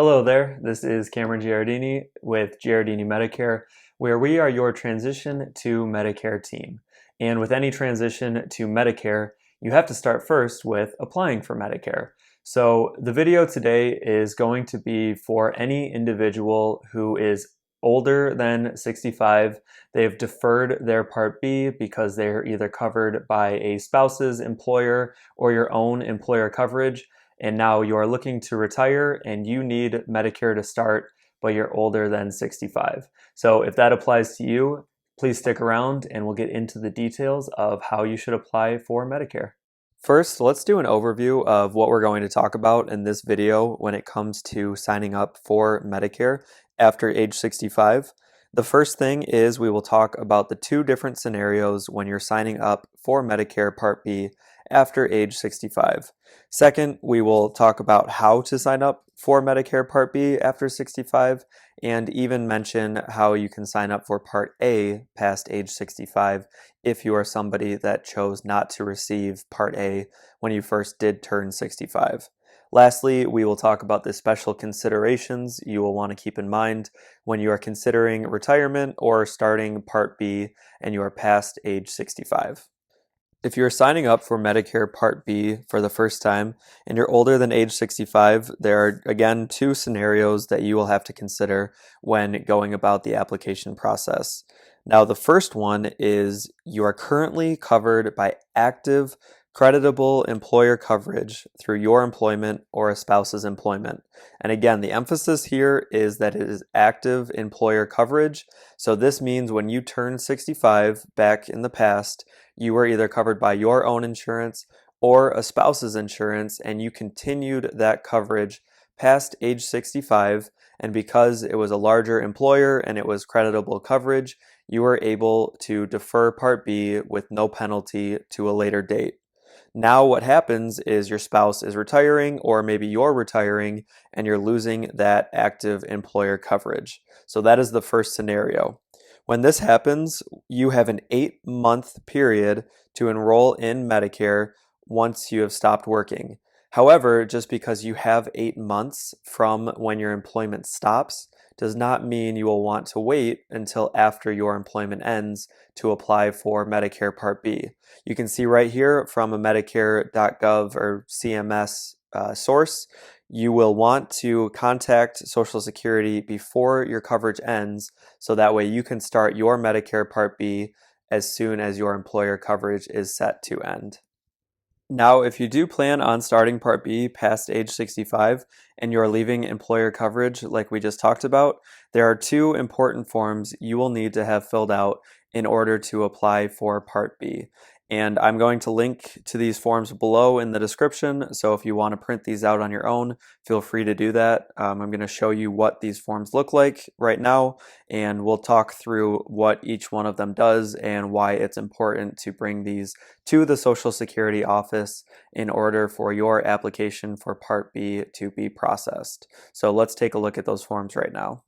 Hello there, this is Cameron Giardini with Giardini Medicare, where we are your transition to Medicare team. And with any transition to Medicare, you have to start first with applying for Medicare. So the video today is going to be for any individual who is older than 65. They've deferred their Part B because they're either covered by a spouse's employer or your own employer coverage, and now you are looking to retire and you need Medicare to start, but you're older than 65. So if that applies to you, please stick around and we'll get into the details of how you should apply for Medicare. First, let's do an overview of what we're going to talk about in this video when it comes to signing up for Medicare after age 65. The first thing is we will talk about the two different scenarios when you're signing up for Medicare Part B after age 65. Second, we will talk about how to sign up for Medicare Part B after 65 and even mention how you can sign up for Part A past age 65 if you are somebody that chose not to receive Part A when you first did turn 65. Lastly, we will talk about the special considerations you will want to keep in mind when you are considering retirement or starting Part B and you are past age 65. If you're signing up for Medicare Part B for the first time and you're older than age 65, there are again two scenarios that you will have to consider when going about the application process. Now, the first one is you are currently covered by active creditable employer coverage through your employment or a spouse's employment. And again, the emphasis here is that it is active employer coverage. So this means when you turn 65 back in the past, you were either covered by your own insurance or a spouse's insurance, and you continued that coverage past age 65. And because it was a larger employer and it was creditable coverage, you were able to defer Part B with no penalty to a later date. Now what happens is your spouse is retiring, or maybe you're retiring and you're losing that active employer coverage. So that is the first scenario. When this happens, you have an 8-month period to enroll in Medicare once you have stopped working. However, just because you have 8 months from when your employment stops does not mean you will want to wait until after your employment ends to apply for Medicare Part B. You can see right here from a Medicare.gov or CMS source, you will want to contact Social Security before your coverage ends, so that way you can start your Medicare Part B as soon as your employer coverage is set to end. Now, if you do plan on starting Part B past age 65 and you're leaving employer coverage like we just talked about, there are two important forms you will need to have filled out in order to apply for Part B. And I'm going to link to these forms below in the description, so if you want to print these out on your own, feel free to do that. I'm going to show you what these forms look like right now, and we'll talk through what each one of them does and why it's important to bring these to the Social Security office in order for your application for Part B to be processed. So let's take a look at those forms right now.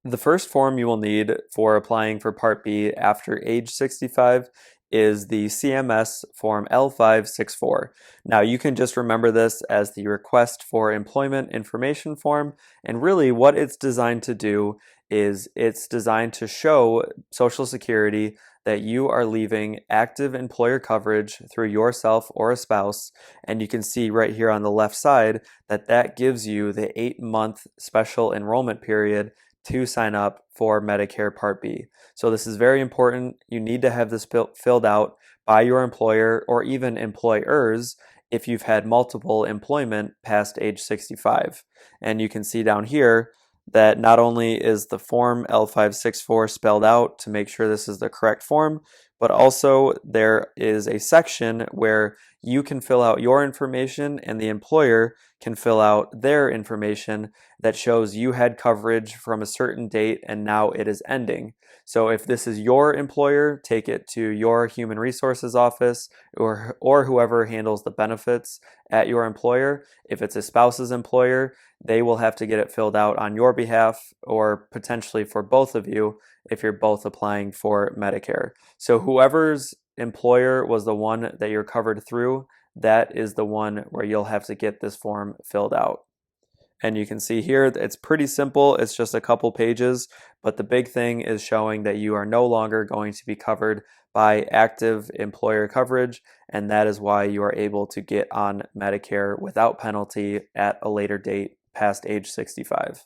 The first form you will need for applying for Part B after age 65 is the CMS Form L564. Now, you can just remember this as the Request for Employment Information form, and really what it's designed to do is it's designed to show Social Security that you are leaving active employer coverage through yourself or a spouse, and you can see right here on the left side that that gives you the 8-month special enrollment period to sign up for Medicare Part B. So this is very important. You need to have this filled out by your employer or even employers if you've had multiple employment past age 65. And you can see down here that not only is the form L564 spelled out to make sure this is the correct form, but also there is a section where you can fill out your information and the employer can fill out their information that shows you had coverage from a certain date and now it is ending. So if this is your employer, take it to your human resources office or whoever handles the benefits at your employer. If it's a spouse's employer, they will have to get it filled out on your behalf or potentially for both of you if you're both applying for Medicare. So whoever's employer was the one that you're covered through, that is the one where you'll have to get this form filled out. And you can see here, it's pretty simple. It's just a couple pages, but the big thing is showing that you are no longer going to be covered by active employer coverage, and that is why you are able to get on Medicare without penalty at a later date past age 65.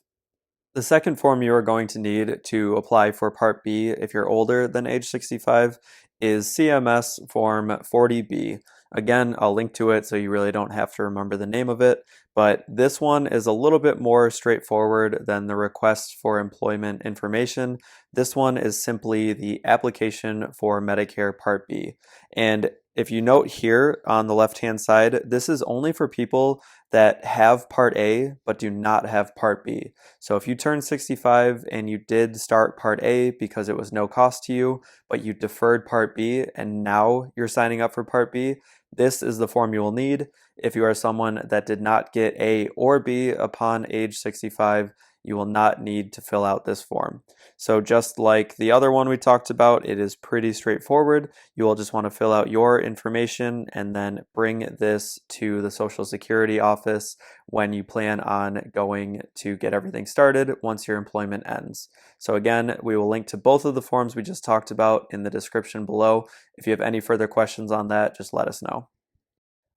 The second form you are going to need to apply for Part B if you're older than age 65 is CMS Form 40B. Again, I'll link to it so you really don't have to remember the name of it, but this one is a little bit more straightforward than the request for employment information. This one is simply the application for Medicare Part B. And if you note here on the left-hand side, this is only for people that have Part A but do not have Part B. So if you turn 65 and you did start Part A because it was no cost to you, but you deferred Part B and now you're signing up for Part B, this is the form you will need. If you are someone that did not get A or B upon age 65, you will not need to fill out this form. So just like the other one we talked about, it is pretty straightforward. You will just want to fill out your information and then bring this to the Social Security office when you plan on going to get everything started once your employment ends. So again, we will link to both of the forms we just talked about in the description below. If you have any further questions on that, just let us know.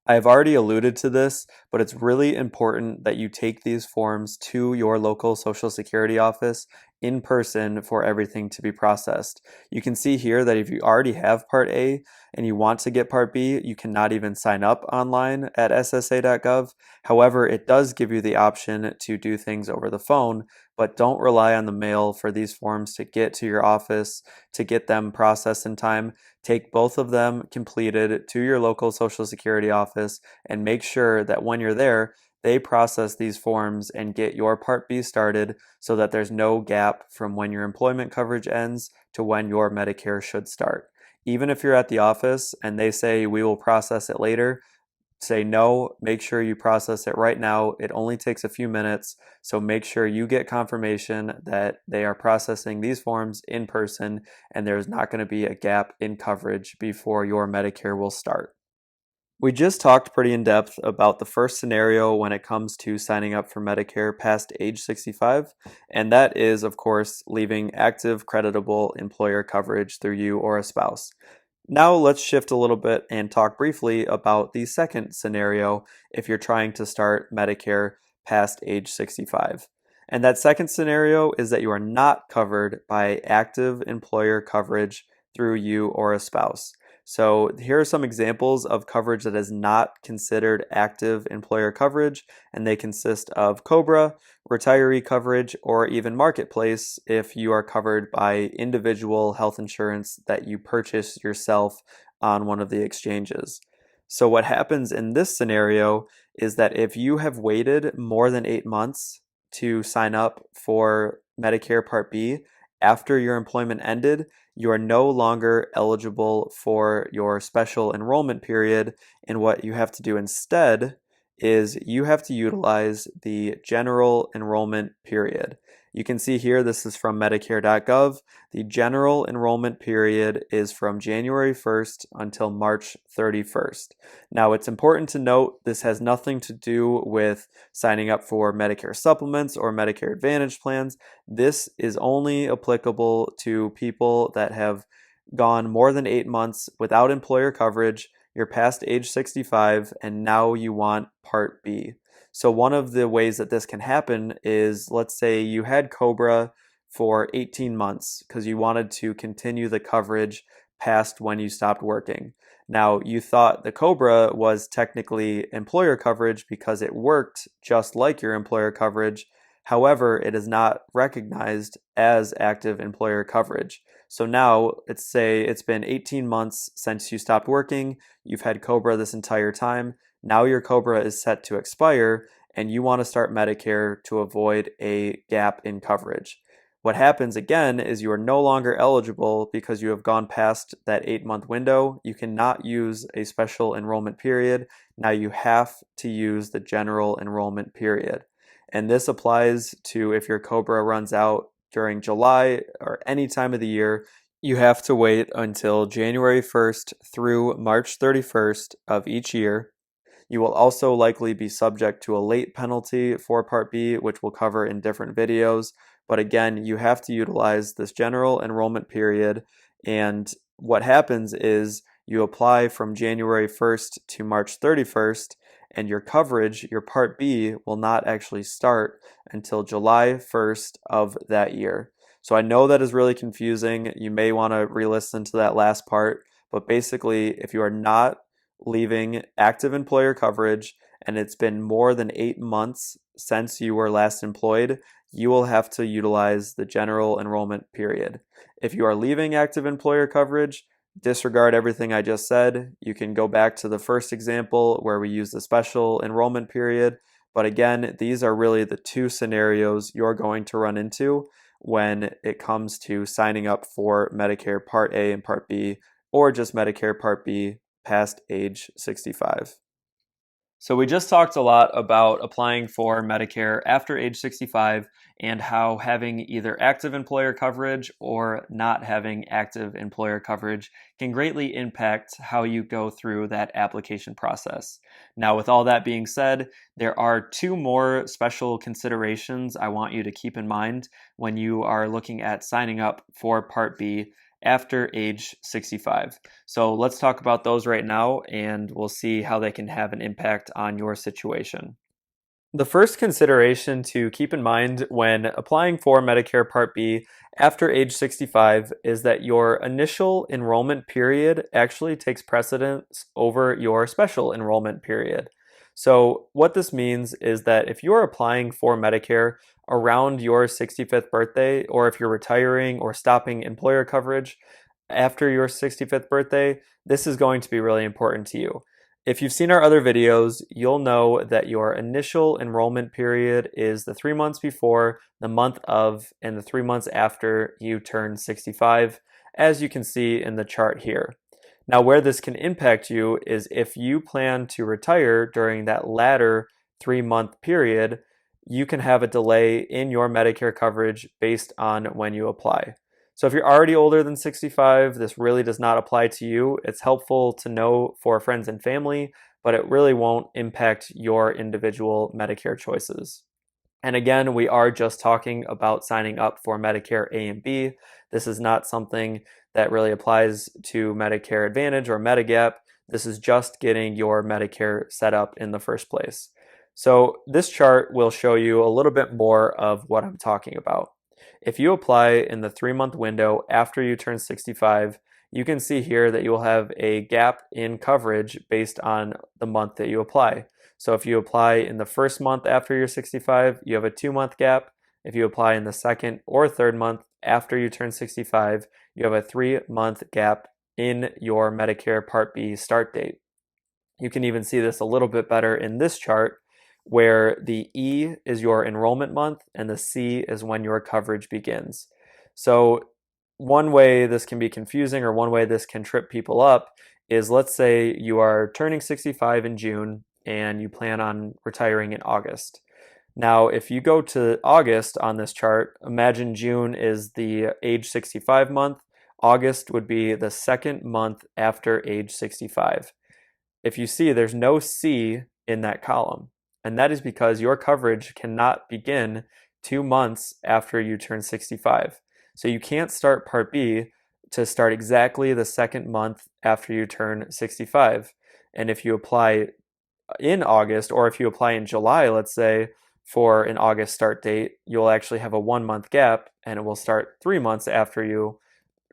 I have already alluded to this, but it's really important that you take these forms to your local Social Security office in person for everything to be processed. You can see here that if you already have Part A and you want to get Part B, you cannot even sign up online at ssa.gov. However, it does give you the option to do things over the phone, but don't rely on the mail for these forms to get to your office, to get them processed in time. Take both of them completed to your local Social Security office and make sure that when you're there, they process these forms and get your Part B started so that there's no gap from when your employment coverage ends to when your Medicare should start. Even if you're at the office and they say we will process it later, say no, make sure you process it right now. It only takes a few minutes, so make sure you get confirmation that they are processing these forms in person and there's not going to be a gap in coverage before your Medicare will start. We just talked pretty in depth about the first scenario when it comes to signing up for Medicare past age 65, and that is, of course, leaving active creditable employer coverage through you or a spouse. Now let's shift a little bit and talk briefly about the second scenario if you're trying to start Medicare past age 65. And that second scenario is that you are not covered by active employer coverage through you or a spouse. So here are some examples of coverage that is not considered active employer coverage, and they consist of COBRA, retiree coverage, or even Marketplace if you are covered by individual health insurance that you purchase yourself on one of the exchanges. So what happens in this scenario is that if you have waited more than 8 months to sign up for Medicare Part B after your employment ended, you are no longer eligible for your special enrollment period, and what you have to do instead is you have to utilize the general enrollment period. You can see here, this is from Medicare.gov. The general enrollment period is from January 1st until March 31st. Now, it's important to note this has nothing to do with signing up for Medicare supplements or Medicare Advantage plans. This is only applicable to people that have gone more than 8 months without employer coverage, you're past age 65, and now you want Part B. So one of the ways that this can happen is, let's say you had COBRA for 18 months because you wanted to continue the coverage past when you stopped working. Now, you thought the COBRA was technically employer coverage because it worked just like your employer coverage. However, it is not recognized as active employer coverage. So now, let's say it's been 18 months since you stopped working, you've had COBRA this entire time. Now your COBRA is set to expire and you want to start Medicare to avoid a gap in coverage. What happens again is you are no longer eligible because you have gone past that 8-month window. You cannot use a special enrollment period. Now you have to use the general enrollment period. And this applies to if your COBRA runs out during July or any time of the year. You have to wait until January 1st through March 31st of each year. You will also likely be subject to a late penalty for Part B, which we'll cover in different videos. But again, you have to utilize this general enrollment period. And what happens is you apply from January 1st to March 31st, and your coverage, your Part B, will not actually start until July 1st of that year. So I know that is really confusing. You may want to re-listen to that last part, but basically, if you are not leaving active employer coverage and it's been more than 8 months since you were last employed, you will have to utilize the general enrollment period. If you are leaving active employer coverage, disregard everything I just said. You can go back to the first example where we use the special enrollment period. But again, these are really the two scenarios you're going to run into when it comes to signing up for Medicare Part A and Part B, or just Medicare Part B past age 65. So we just talked a lot about applying for Medicare after age 65 and how having either active employer coverage or not having active employer coverage can greatly impact how you go through that application process. Now, with all that being said, there are two more special considerations I want you to keep in mind when you are looking at signing up for Part B after age 65. So let's talk about those right now, and we'll see how they can have an impact on your situation. The first consideration to keep in mind when applying for Medicare Part B after age 65 is that your initial enrollment period actually takes precedence over your special enrollment period. So what this means is that if you are applying for Medicare around your 65th birthday, or if you're retiring or stopping employer coverage after your 65th birthday, this is going to be really important to you. If you've seen our other videos, you'll know that your initial enrollment period is the 3 months before, the month of, and the 3 months after you turn 65, as you can see in the chart here. Now, where this can impact you is if you plan to retire during that latter 3-month period, you can have a delay in your Medicare coverage based on when you apply. So if you're already older than 65, this really does not apply to you. It's helpful to know for friends and family, but it really won't impact your individual Medicare choices. And again, we are just talking about signing up for Medicare A and B. This is not something that really applies to Medicare Advantage or Medigap. This is just getting your Medicare set up in the first place. So this chart will show you a little bit more of what I'm talking about. If you apply in the 3-month window after you turn 65, you can see here that you will have a gap in coverage based on the month that you apply. So if you apply in the first month after you're 65, you have a 2-month gap. If you apply in the second or third month after you turn 65, you have a 3-month gap in your Medicare Part B start date. You can even see this a little bit better in this chart, where the E is your enrollment month and the C is when your coverage begins. So one way this can be confusing, or one way this can trip people up, is let's say you are turning 65 in June and you plan on retiring in August. Now, if you go to August on this chart, imagine June is the age 65 month. August would be the second month after age 65. If you see, there's no C in that column. And that is because your coverage cannot begin 2 months after you turn 65. So you can't start Part B to start exactly the second month after you turn 65. And if you apply in August, or if you apply in July, let's say, for an August start date, you'll actually have a 1-month gap, and it will start 3 months after you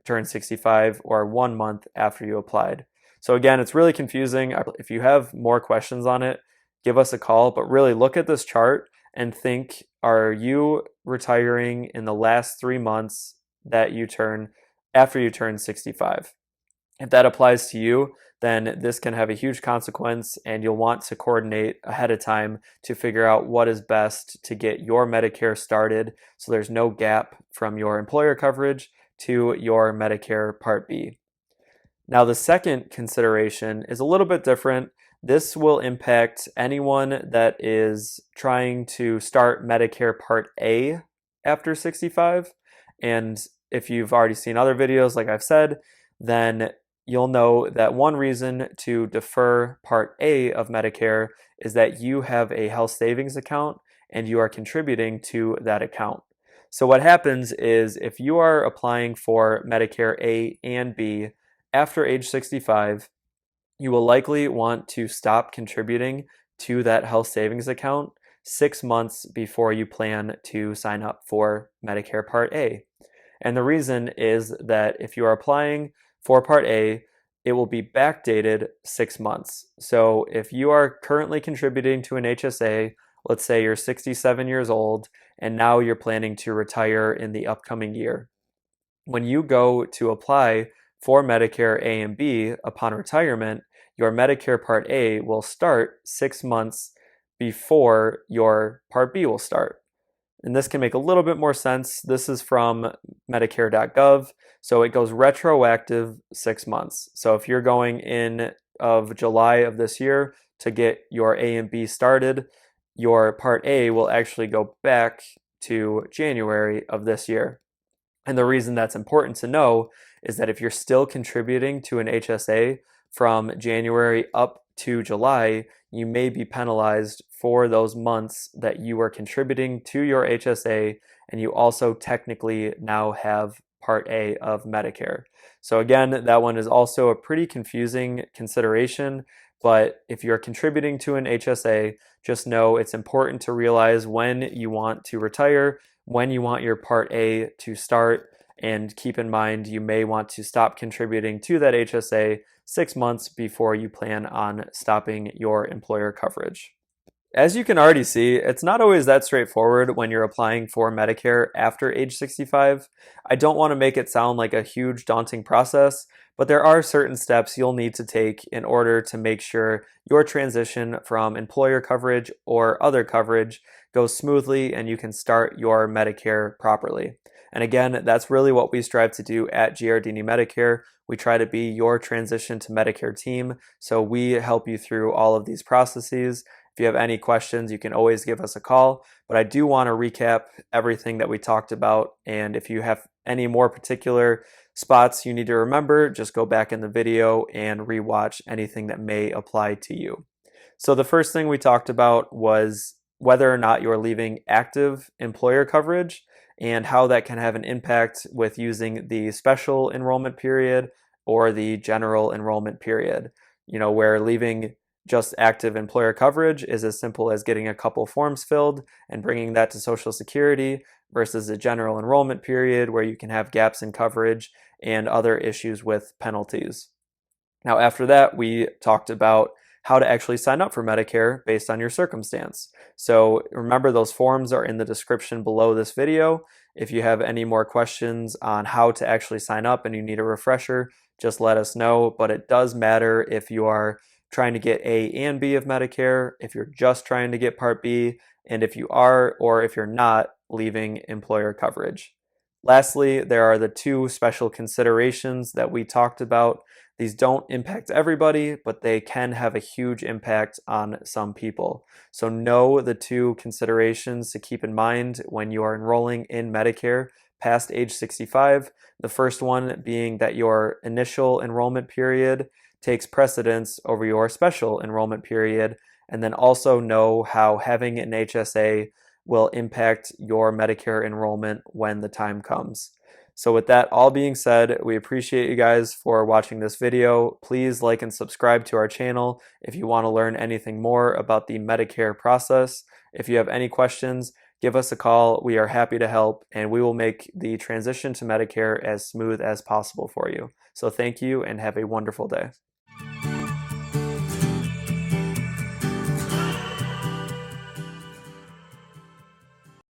turn 65, or 1 month after you applied. So again, it's really confusing. If you have more questions on it, give us a call, but really look at this chart and think, are you retiring in the last 3 months that you turn after you turn 65? If that applies to you, then this can have a huge consequence, and you'll want to coordinate ahead of time to figure out what is best to get your Medicare started so there's no gap from your employer coverage to your Medicare Part B. Now, the second consideration is a little bit different. This will impact anyone that is trying to start Medicare Part A after 65. And if you've already seen other videos, like I've said, then you'll know that one reason to defer Part A of Medicare is that you have a health savings account and you are contributing to that account. So what happens is if you are applying for Medicare A and B after age 65, you will likely want to stop contributing to that health savings account 6 months before you plan to sign up for Medicare Part A. And the reason is that if you are applying for Part A, it will be backdated 6 months. So if you are currently contributing to an HSA, let's say you're 67 years old, and now you're planning to retire in the upcoming year. When you go to apply for Medicare A and B upon retirement, your Medicare Part A will start 6 months before your Part B will start. And this can make a little bit more sense. This is from Medicare.gov. So it goes retroactive 6 months. So if you're going in of July of this year to get your A and B started, your Part A will actually go back to January of this year. And the reason that's important to know is that if you're still contributing to an HSA from January up to July, you may be penalized for those months that you are contributing to your HSA, and you also technically now have Part A of Medicare. So again, that one is also a pretty confusing consideration, but if you're contributing to an HSA, just know it's important to realize when you want to retire, when you want your Part A to start, and keep in mind you may want to stop contributing to that HSA 6 months before you plan on stopping your employer coverage. As you can already see, it's not always that straightforward when you're applying for Medicare after age 65. I don't want to make it sound like a huge daunting process, but there are certain steps you'll need to take in order to make sure your transition from employer coverage or other coverage goes smoothly and you can start your Medicare properly. And again, that's really what we strive to do at Giardini Medicare. We try to be your transition to Medicare team, so we help you through all of these processes. If you have any questions, you can always give us a call, but I do want to recap everything that we talked about, and if you have any more particular spots you need to remember, just go back in the video and rewatch anything that may apply to you. So the first thing we talked about was whether or not you're leaving active employer coverage and how that can have an impact with using the special enrollment period or the general enrollment period. Where leaving just active employer coverage is as simple as getting a couple forms filled and bringing that to Social Security versus the general enrollment period where you can have gaps in coverage and other issues with penalties. Now, after that, we talked about how to actually sign up for Medicare based on your circumstance. So remember, those forms are in the description below this video. If you have any more questions on how to actually sign up and you need a refresher, just let us know. But it does matter if you are trying to get A and B of Medicare, if you're just trying to get Part B, and if you are or if you're not leaving employer coverage. Lastly, there are the two special considerations that we talked about. These don't impact everybody, but they can have a huge impact on some people. So know the two considerations to keep in mind when you are enrolling in Medicare past age 65. The first one being that your initial enrollment period takes precedence over your special enrollment period, and then also know how having an HSA will impact your Medicare enrollment when the time comes. So with that all being said, we appreciate you guys for watching this video. Please like and subscribe to our channel if you want to learn anything more about the Medicare process. If you have any questions, give us a call. We are happy to help, and we will make the transition to Medicare as smooth as possible for you. So thank you and have a wonderful day.